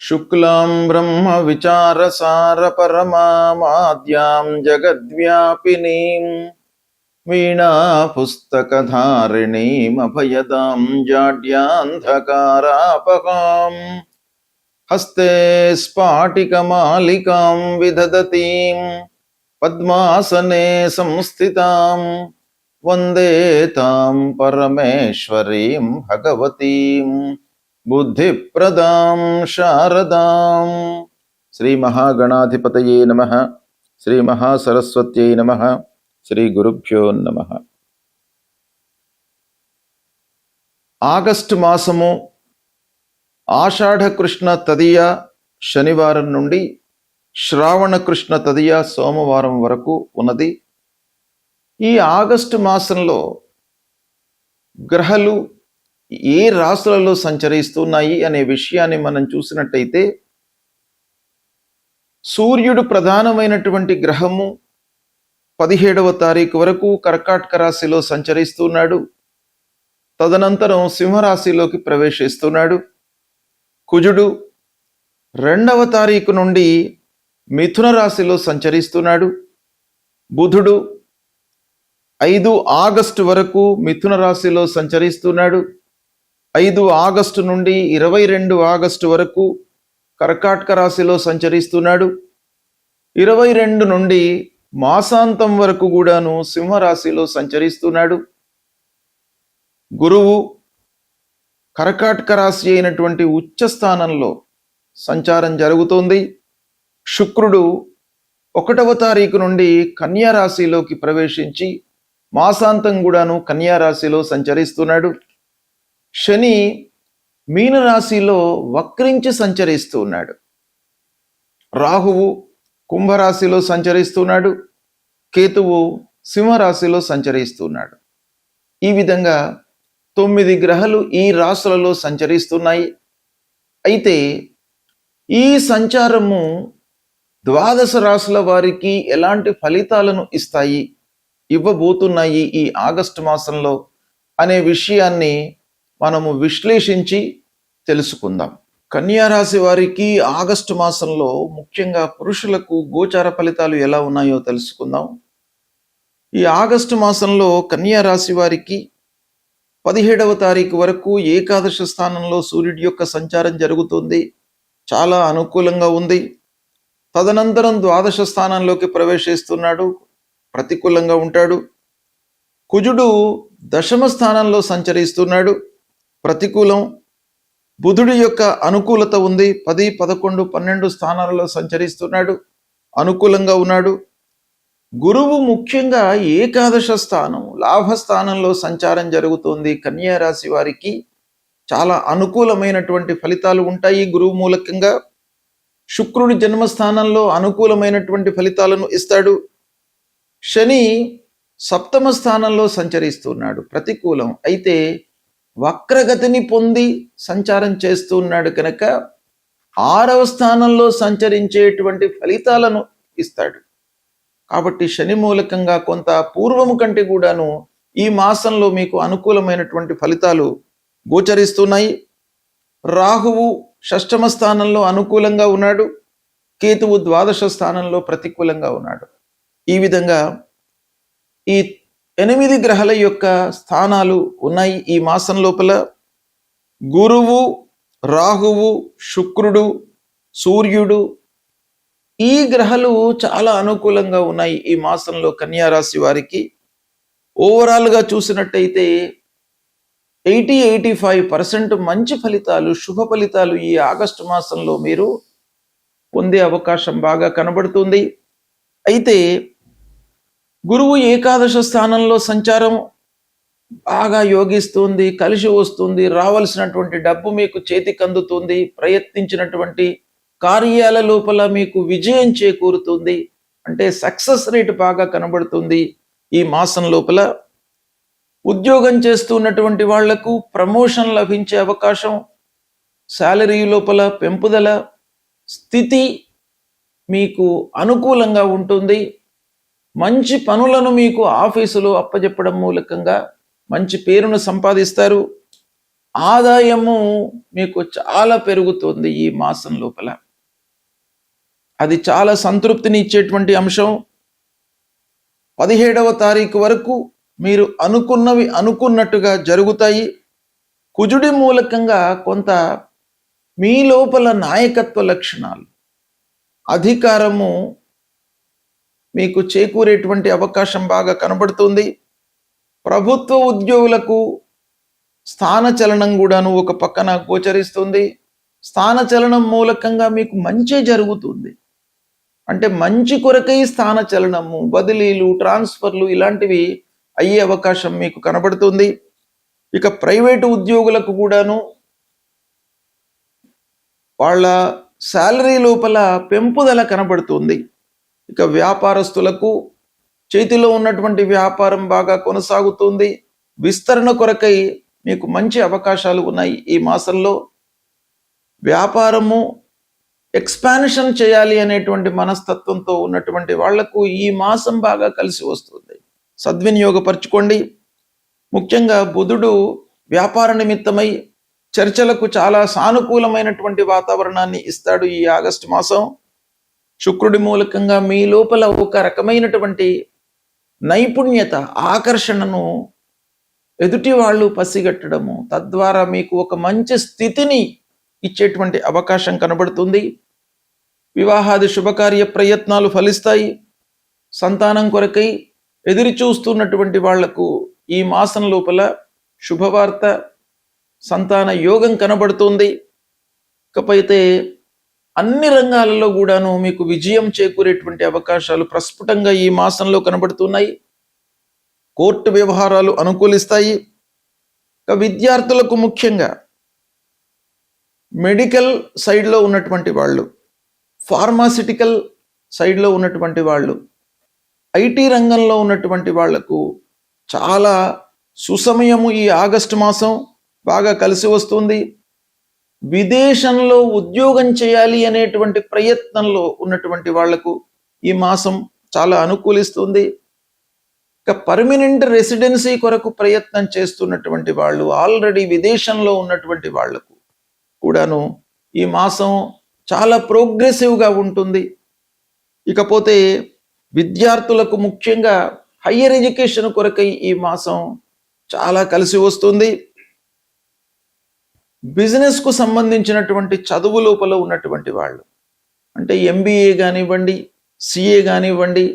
శుక్లాం బ్రహ్మ విచారసార పరమాద్యాం జగద్వ్యాపినీం వీణా పుస్తకధారిణీం అభయదాం జాడ్యాంధకారాపహాం హస్తే స్ఫాటికమాలికాం విదధతీం పద్మాసనే సంస్థితాం వందే తాం పరమేశ్వరీం భగవతీం బుద్ధిప్రదాం శారదాం. శ్రీ మహాగణాధిపతయే నమః. శ్రీ మహాసరస్వత్యై నమః. శ్రీ గురుభ్యో నమః. ఆగస్టు మాసము ఆషాఢ కృష్ణ తదియ శనివారం నుండి శ్రావణ కృష్ణ తదియ సోమవారం వరకు ఉన్నది. ఈ ఆగస్టు మాసంలో గ్రహాలు ఏ రాశులలో సంచరిస్తున్నాయి అనే విషయాన్ని మనం చూసినట్టయితే, సూర్యుడు ప్రధానమైనటువంటి గ్రహము 17వ తారీఖు వరకు కర్కాటక రాశిలో సంచరిస్తున్నాడు. తదనంతరం సింహరాశిలోకి ప్రవేశిస్తున్నాడు. కుజుడు 2వ తారీఖు నుండి మిథున రాశిలో సంచరిస్తున్నాడు. బుధుడు 5 ఆగస్టు వరకు మిథున రాశిలో సంచరిస్తున్నాడు. 5 ఆగస్టు నుండి 22 ఆగస్టు వరకు కర్కాటక రాశిలో సంచరిస్తున్నాడు. 22 నుండి మాసాంతం వరకు కూడాను సింహరాశిలో సంచరిస్తున్నాడు. గురువు కర్కాటక రాశి అయినటువంటి ఉచ్చ స్థానంలో సంచారం జరుగుతోంది. శుక్రుడు 1వ తారీఖు నుండి కన్యా రాశిలోకి ప్రవేశించి మాసాంతం కూడాను కన్యా రాశిలో సంచరిస్తున్నాడు. శని మీనరాశిలో వక్రించి సంచరిస్తూ ఉన్నాడు. రాహువు కుంభరాశిలో సంచరిస్తున్నాడు. కేతువు సింహరాశిలో సంచరిస్తున్నాడు. ఈ విధంగా 9 గ్రహాలు ఈ రాశులలో సంచరిస్తున్నాయి. అయితే ఈ సంచారము 12 రాశుల వారికి ఎలాంటి ఫలితాలను ఇవ్వబోతున్నాయి ఈ ఆగస్టు మాసంలో అనే విషయాన్ని మనము విశ్లేషించి తెలుసుకుందాం. కన్యా రాశి వారికి ఆగస్టు మాసంలో ముఖ్యంగా పురుషులకు గోచార ఫలితాలు ఎలా ఉన్నాయో తెలుసుకుందాం. ఈ ఆగస్టు మాసంలో కన్యా రాశి వారికి 17వ తారీఖు వరకు ఏకాదశ స్థానంలో సూర్యుడి యొక్క సంచారం జరుగుతుంది. చాలా అనుకూలంగా ఉంది. తదనంతరం ద్వాదశ స్థానంలోకి ప్రవేశిస్తున్నాడు. ప్రతికూలంగా ఉంటాడు. కుజుడు 10వ స్థానంలో సంచరిస్తున్నాడు. ప్రతికూలం. బుధుడి యొక్క అనుకూలత ఉంది. 10, 11, 12 స్థానాలలో సంచరిస్తున్నాడు. అనుకూలంగా ఉన్నాడు. గురువు ముఖ్యంగా ఏకాదశ స్థానం లాభస్థానంలో సంచారం జరుగుతుంది. కన్యా రాశి వారికి చాలా అనుకూలమైనటువంటి ఫలితాలు ఉంటాయి గురువు మూలకంగా. శుక్రుడి జన్మస్థానంలో అనుకూలమైనటువంటి ఫలితాలను ఇస్తాడు. శని 7వ స్థానంలో సంచరిస్తున్నాడు. ప్రతికూలం. అయితే వక్రగతిని పొంది సంచారం చేస్తున్నాడు కనుక 6వ స్థానంలో సంచరించేటువంటి ఫలితాలను ఇస్తాడు. కాబట్టి శని మూలకంగా కొంత పూర్వము కంటే కూడాను ఈ మాసంలో మీకు అనుకూలమైనటువంటి ఫలితాలు గోచరిస్తున్నాయి. రాహువు 6వ స్థానంలో అనుకూలంగా ఉన్నాడు. కేతువు 12వ స్థానంలో ప్రతికూలంగా ఉన్నాడు. ఈ విధంగా ఈ 8 గ్రహాల యొక్క స్థానాలు ఉన్నాయి ఈ మాసం లోపల. గురువు, రాహువు, శుక్రుడు, సూర్యుడు, ఈ గ్రహాలు చాలా అనుకూలంగా ఉన్నాయి ఈ మాసంలో కన్యా రాశి వారికి. ఓవరాల్గా చూసినట్టయితే 80-85% మంచి ఫలితాలు, శుభ ఫలితాలు ఈ ఆగస్టు మాసంలో మీరు పొందే అవకాశం బాగా కనబడుతుంది. అయితే గురువు ఏకాదశ స్థానంలో సంచారం బాగా యోగిస్తుంది, కలిసి వస్తుంది. రావాల్సినటువంటి డబ్బు మీకు చేతికి అందుతుంది. ప్రయత్నించినటువంటి కార్యాల లోపల మీకు విజయం చేకూరుతుంది. అంటే సక్సెస్ రేట్ బాగా కనబడుతుంది ఈ మాసం లోపల. ఉద్యోగం చేస్తున్నటువంటి వాళ్లకు ప్రమోషన్ లభించే అవకాశం, శాలరీ లోపల పెంపుదల, స్థితి మీకు అనుకూలంగా ఉంటుంది. మంచి పనులను మీకు ఆఫీసులో అప్పజెప్పడం మూలకంగా మంచి పేరును సంపాదిస్తారు. ఆదాయము మీకు చాలా పెరుగుతుంది ఈ మాసం లోపల. అది చాలా సంతృప్తిని ఇచ్చేటువంటి అంశం. 17వ తారీఖు వరకు మీరు అనుకున్నవి అనుకున్నట్టుగా జరుగుతాయి. కుజుడి మూలకంగా కొంత మీ లోపల నాయకత్వ లక్షణాలు, అధికారము మీకు చేకూరేటువంటి అవకాశం బాగా కనబడుతుంది. ప్రభుత్వ ఉద్యోగులకు స్థానచలనం కూడాను ఒక పక్కన గోచరిస్తుంది. స్థానచలనం మూలకంగా మీకు మంచి జరుగుతుంది. అంటే మంచి కొరకై స్థానచలనము, బదిలీలు, ట్రాన్స్ఫర్లు ఇలాంటివి అయ్యే అవకాశం మీకు కనబడుతుంది. ఇక ప్రైవేటు ఉద్యోగులకు కూడాను వాళ్ళ శాలరీ లోపల పెంపుదల కనబడుతుంది. ఇక వ్యాపారస్తులకు చేతిలో ఉన్నటువంటి వ్యాపారం బాగా కొనసాగుతుంది. విస్తరణ కొరకై మీకు మంచి అవకాశాలు ఉన్నాయి. ఈ మాసంలో వ్యాపారము ఎక్స్పాన్షన్ చేయాలి అనేటువంటి మనస్తత్వంతో ఉన్నటువంటి వాళ్లకు ఈ మాసం బాగా కలిసి వస్తుంది. సద్వినియోగపరచుకోండి. ముఖ్యంగా బుధుడు వ్యాపార నిమిత్తమై చర్చలకు చాలా సానుకూలమైనటువంటి వాతావరణాన్ని ఇస్తాడు ఈ ఆగస్టు మాసం. శుక్రుడి మూలకంగా మీ లోపల ఒక రకమైనటువంటి నైపుణ్యత, ఆకర్షణను ఎదుటి వాళ్ళు పసిగట్టడము, తద్వారా మీకు ఒక మంచి స్థితిని ఇచ్చేటువంటి అవకాశం కనబడుతుంది. వివాహాది శుభకార్య ప్రయత్నాలు ఫలిస్తాయి. సంతానం కొరకై ఎదురు చూస్తున్నటువంటి వాళ్లకు ఈ మాసం లోపల శుభవార్త, సంతాన యోగం కనబడుతుంది. ఇకపోతే అన్ని రంగాలలో కూడాను మీకు విజయం చేకూరేటువంటి అవకాశాలు ప్రస్ఫుటంగా ఈ మాసంలో కనబడుతున్నాయి. కోర్టు వ్యవహారాలు అనుకూలిస్తాయి. విద్యార్థులకు ముఖ్యంగా మెడికల్ సైడ్లో ఉన్నటువంటి వాళ్ళు, ఫార్మాసిటికల్ సైడ్లో ఉన్నటువంటి వాళ్ళు, ఐటీ రంగంలో ఉన్నటువంటి వాళ్లకు చాలా సుసమయము ఈ ఆగస్టు మాసం బాగా కలిసి వస్తుంది. విదేశంలో ఉద్యోగం చేయాలి అనేటువంటి ప్రయత్నంలో ఉన్నటువంటి వాళ్లకు ఈ మాసం చాలా అనుకూలిస్తుంది. ఇక పర్మనెంట్ రెసిడెన్సీ కొరకు ప్రయత్నం చేస్తున్నటువంటి వాళ్ళు, ఆల్రెడీ విదేశంలో ఉన్నటువంటి వాళ్లకు కూడాను ఈ మాసం చాలా ప్రోగ్రెసివ్గా ఉంటుంది. ఇకపోతే విద్యార్థులకు ముఖ్యంగా హయ్యర్ ఎడ్యుకేషన్ కొరకై ఈ మాసం చాలా కలిసి వస్తుంది. బిజినెస్కు సంబంధించినటువంటి చదువు లోపల ఉన్నటువంటి వాళ్ళు, అంటే ఎంబీఏ కానివ్వండి, సిఏ కానివ్వండి,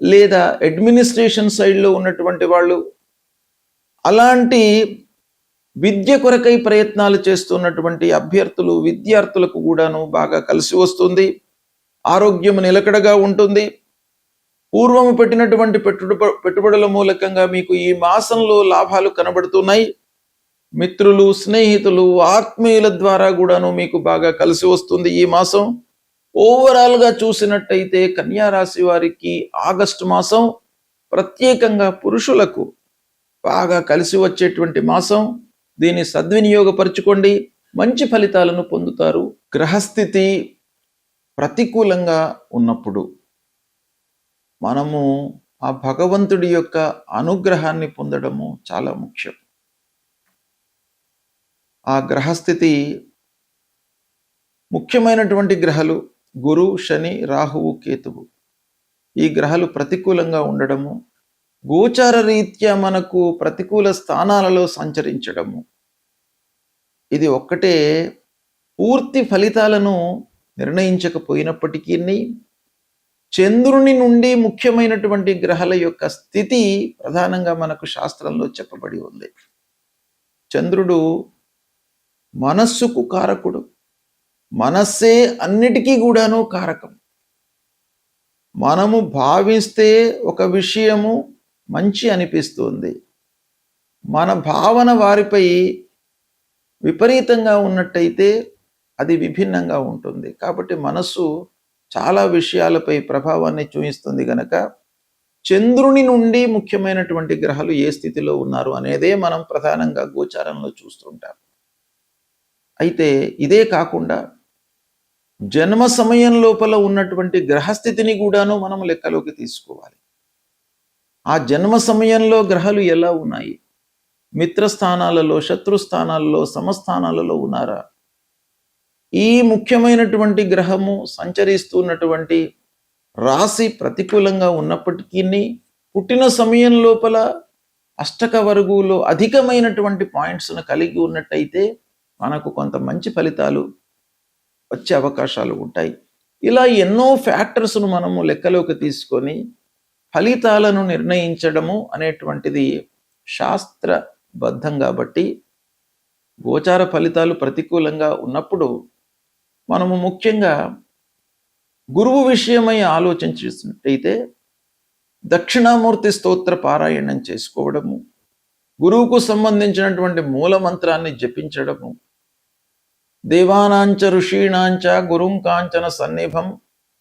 లేదా అడ్మినిస్ట్రేషన్ సైడ్లో ఉన్నటువంటి వాళ్ళు, అలాంటి విద్య కొరకై ప్రయత్నాలు చేస్తున్నటువంటి అభ్యర్థులు, విద్యార్థులకు కూడాను బాగా కలిసి వస్తుంది. ఆరోగ్యం నిలకడగా ఉంటుంది. పూర్వము పెట్టినటువంటి పెట్టుబడుల మూలకంగా మీకు ఈ మాసంలో లాభాలు కనబడుతున్నాయి. మిత్రులు, స్నేహితులు, ఆత్మీయుల ద్వారా కూడాను మీకు బాగా కలిసి వస్తుంది ఈ మాసం. ఓవరాల్గా చూసినట్టయితే కన్యా రాశి వారికి ఆగస్టు మాసం ప్రత్యేకంగా పురుషులకు బాగా కలిసి వచ్చేటువంటి మాసం. దీన్ని సద్వినియోగపరచుకోండి, మంచి ఫలితాలను పొందుతారు. గ్రహస్థితి ప్రతికూలంగా ఉన్నప్పుడు మనము ఆ భగవంతుడి యొక్క అనుగ్రహాన్ని పొందడము చాలా ముఖ్యం. ఆ గ్రహస్థితి ముఖ్యమైనటువంటి గ్రహాలు గురు, శని, రాహువు, కేతువు, ఈ గ్రహాలు ప్రతికూలంగా ఉండడము, గోచార రీత్యా మనకు ప్రతికూల స్థానాలలో సంచరించడము, ఇది ఒక్కటే పూర్తి ఫలితాలను నిర్ణయించకపోయినప్పటికీ చంద్రుని నుండి ముఖ్యమైనటువంటి గ్రహాల యొక్క స్థితి ప్రధానంగా మనకు శాస్త్రంలో చెప్పబడి ఉంది. చంద్రుడు మనస్సుకు కారకుడు. మనస్సే అన్నిటికీ కూడాను కారకం. మనము భావిస్తే ఒక విషయము మంచి అనిపిస్తుంది, మన భావన వారిపై విపరీతంగా ఉన్నట్టయితే అది విభిన్నంగా ఉంటుంది. కాబట్టి మనస్సు చాలా విషయాలపై ప్రభావాన్ని చూపిస్తుంది గనక చంద్రుని నుండి ముఖ్యమైనటువంటి గ్రహాలు ఏ స్థితిలో ఉన్నారు అనేదే మనం ప్రధానంగా గోచారంలో చూస్తుంటాం. అయితే ఇదే కాకుండా జన్మ సమయం లోపల ఉన్నటువంటి గ్రహస్థితిని కూడాను మనం లెక్కలోకి తీసుకోవాలి. ఆ జన్మ సమయంలో గ్రహాలు ఎలా ఉన్నాయి, మిత్రస్థానాలలో, శత్రుస్థానాలలో, సమస్థానాలలో ఉన్నారా? ఈ ముఖ్యమైనటువంటి గ్రహము సంచరిస్తున్నటువంటి రాశి ప్రతికూలంగా ఉన్నప్పటికీ పుట్టిన సమయం లోపల అష్టక వర్గులో అధికమైనటువంటి పాయింట్స్ను కలిగి ఉన్నట్టయితే మనకు కొంత మంచి ఫలితాలు వచ్చే అవకాశాలు ఉంటాయి. ఇలా ఎన్నో ఫ్యాక్టర్స్ను మనము లెక్కలోకి తీసుకొని ఫలితాలను నిర్ణయించడము అనేటువంటిది శాస్త్రబద్ధం. కాబట్టి గోచార ఫలితాలు ప్రతికూలంగా ఉన్నప్పుడు మనము ముఖ్యంగా గురువు విషయమై ఆలోచించినట్టయితే దక్షిణామూర్తి స్తోత్ర పారాయణం చేసుకోవడము, గురువుకు సంబంధించినటువంటి మూలమంత్రాన్ని జపించడము, దేవానాంచ ఋషీణాంచ గురుం కాంచన సన్నిభం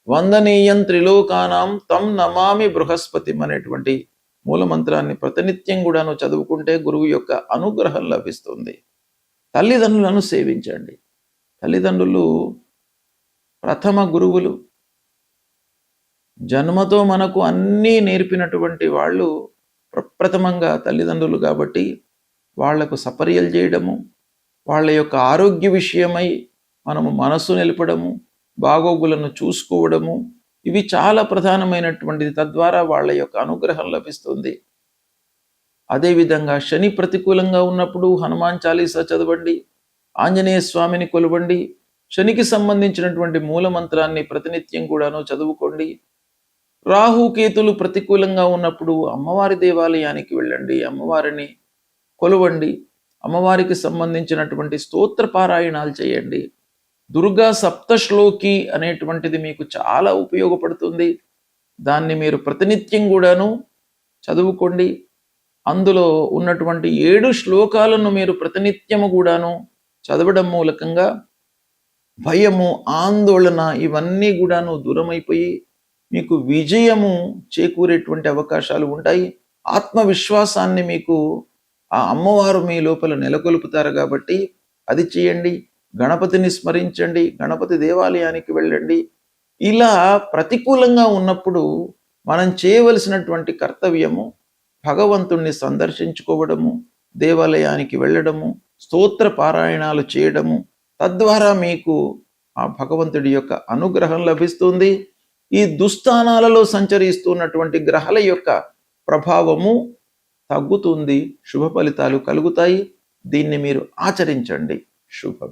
వందనీయం త్రిలోకానాం తం నమామి బృహస్పతి అనేటువంటి మూలమంత్రాన్ని ప్రతినిత్యం కూడాను చదువుకుంటే గురువు యొక్క అనుగ్రహం లభిస్తుంది. తల్లిదండ్రులను సేవించండి. తల్లిదండ్రులు ప్రథమ గురువులు. జన్మతో మనకు అన్నీ నేర్పినటువంటి వాళ్ళు ప్రప్రథమంగా తల్లిదండ్రులు. కాబట్టి వాళ్లకు సపర్యలు చేయడము, వాళ్ళ యొక్క ఆరోగ్య విషయమై మనము మనసు నిలపడము, బాగోగులను చూసుకోవడము, ఇవి చాలా ప్రధానమైనటువంటిది. తద్వారా వాళ్ళ యొక్క అనుగ్రహం లభిస్తుంది. అదేవిధంగా శని ప్రతికూలంగా ఉన్నప్పుడు హనుమాన్ చాలీసా చదవండి, ఆంజనేయ స్వామిని కొలవండి, శనికి సంబంధించినటువంటి మూలమంత్రాన్ని ప్రతినిత్యం కూడాను చదువుకోండి. రాహుకేతులు ప్రతికూలంగా ఉన్నప్పుడు అమ్మవారి దేవాలయానికి వెళ్ళండి, అమ్మవారిని కొలవండి, అమ్మవారికి సంబంధించినటువంటి స్తోత్ర పారాయణాలు చేయండి. దుర్గా సప్తశ్లోకి అనేటువంటిది మీకు చాలా ఉపయోగపడుతుంది. దాన్ని మీరు ప్రతినిత్యం కూడాను చదువుకోండి. అందులో ఉన్నటువంటి 7 శ్లోకాలను మీరు ప్రతినిత్యము కూడాను చదవడం మూలకంగా భయము, ఆందోళన ఇవన్నీ కూడాను దూరమైపోయి మీకు విజయము చేకూరేటువంటి అవకాశాలు ఉంటాయి. ఆత్మవిశ్వాసాన్ని మీకు ఆ అమ్మవారు మీ లోపల నెలకొల్పుతారు. కాబట్టి అది చేయండి. గణపతిని స్మరించండి, గణపతి దేవాలయానికి వెళ్ళండి. ఇలా ప్రతికూలంగా ఉన్నప్పుడు మనం చేయవలసినటువంటి కర్తవ్యము భగవంతుణ్ణి సందర్శించుకోవడము, దేవాలయానికి వెళ్ళడము, స్తోత్ర పారాయణాలు చేయడము. తద్వారా మీకు ఆ భగవంతుడి యొక్క అనుగ్రహం లభిస్తుంది. ఈ దుస్థానాలలో సంచరిస్తున్నటువంటి గ్రహాల యొక్క ప్రభావము తగ్గుతుంది, శుభ ఫలితాలు కలుగుతాయి. దీన్ని మీరు ఆచరించండి. శుభం.